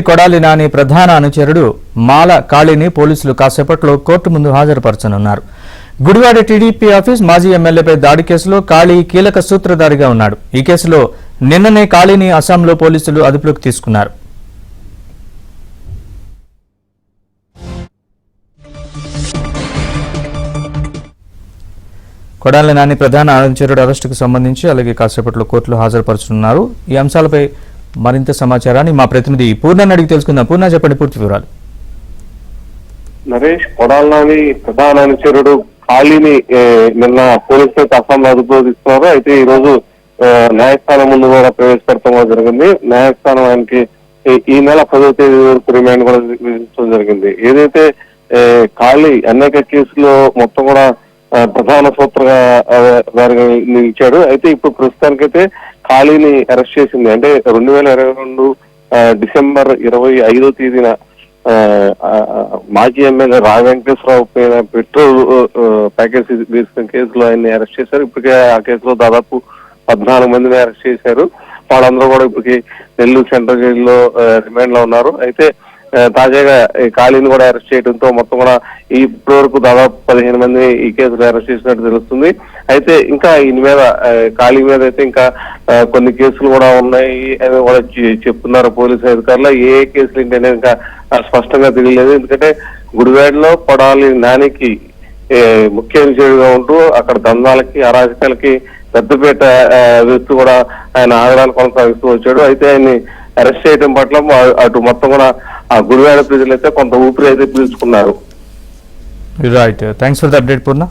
కొడాలి నాని ప్రధాన అనుచరుడు మాల కాళీని పోలీసులు కాసేపట్లో కోర్టు ముందు హాజరుపరచనున్నారు. గుడివాడ టీడీపీ ఆఫీస్ మాజీ ఎమ్మెల్యేపై దాడి కేసులో కాళీ కీలక సూత్రధారిగా ఉన్నాడు. ఈ కేసులో నిన్ననే కాళీని అస్సాంలో పోలీసులు అదుపులోకి తీసుకున్నారు. కొడాలి నాని ప్రధాన అనుచరుడు అరెస్టుకు సంబంధించి అలాగే కాసేపట్లో కోర్టులో హాజరుపరచనున్నారు. ఈ అంశాలపై మరింత సమాచారాన్ని మా ప్రతినిధి పూర్ణని అడిగి తెలుసుకుందాం. పూర్ణ, చెప్పండి పూర్తి వివరాలు. నరేష్, కొడాలి నాని ప్రధాన అనుచరుడు కాళీని నిన్న పోలీసులు అస్సాంలో అదుపులో తీసుకున్నారు. అయితే ఈ రోజు న్యాయస్థానం ముందు కూడా ప్రవేశపెట్టడం జరిగింది. న్యాయస్థానం ఆయనకి ఈ నెల 10వ తేదీ వరకు రిమాండ్ కూడా విధించడం జరిగింది. ఏదైతే కాళీ అనేక కేసులో మొత్తం కూడా ప్రధాన సూత్రధారిగా నిలిచాడు. అయితే ఇప్పుడు ప్రస్తుతానికైతే కాళీని అరెస్ట్ చేసింది. అంటే 2022 డిసెంబర్ 25వ తేదీన మాజీ ఎమ్మెల్యే రావి వెంకటేశ్వరరావు పైన పెట్రోల్ ప్యాకేజ్ తీసుకున్న కేసులో ఆయన్ని అరెస్ట్ చేశారు. ఇప్పటికే ఆ కేసులో దాదాపు 14 మందిని అరెస్ట్ చేశారు. వాళ్ళందరూ కూడా ఇప్పటికి నెల్లూరు సెంట్రల్ జైల్లో రిమాండ్ లో ఉన్నారు. అయితే తాజాగా కాళీని కూడా అరెస్ట్ చేయడంతో మొత్తం కూడా ఇప్పటి వరకు దాదాపు 15 మంది ఈ కేసులో అరెస్ట్ చేసినట్టు తెలుస్తుంది. అయితే ఇంకా ఈయన మీద కాళీ మీద అయితే ఇంకా కొన్ని కేసులు కూడా ఉన్నాయి అని కూడా చెప్తున్నారు పోలీసు అధికారులు. ఏ కేసులు ఏంటనేది ఇంకా స్పష్టంగా తెలియలేదు. ఎందుకంటే గుడివాడలో కొడాలి నానికి ముఖ్య అనుచరుడుగా ఉంటూ అక్కడ దందాలకి అరాజకాలకి పెద్దపేట వేస్తూ కూడా ఆయన ఆగడాలు కొనసాగిస్తూ వచ్చాడు. అయితే ఆయన్ని అరెస్ట్ చేయడం పట్ల అటు మొత్తం కూడా ఆ గుడివాడ ప్రజలు అయితే కొంత ఊపిరి అయితే పీల్చుకున్నారు. Right, thanks for the update Purna.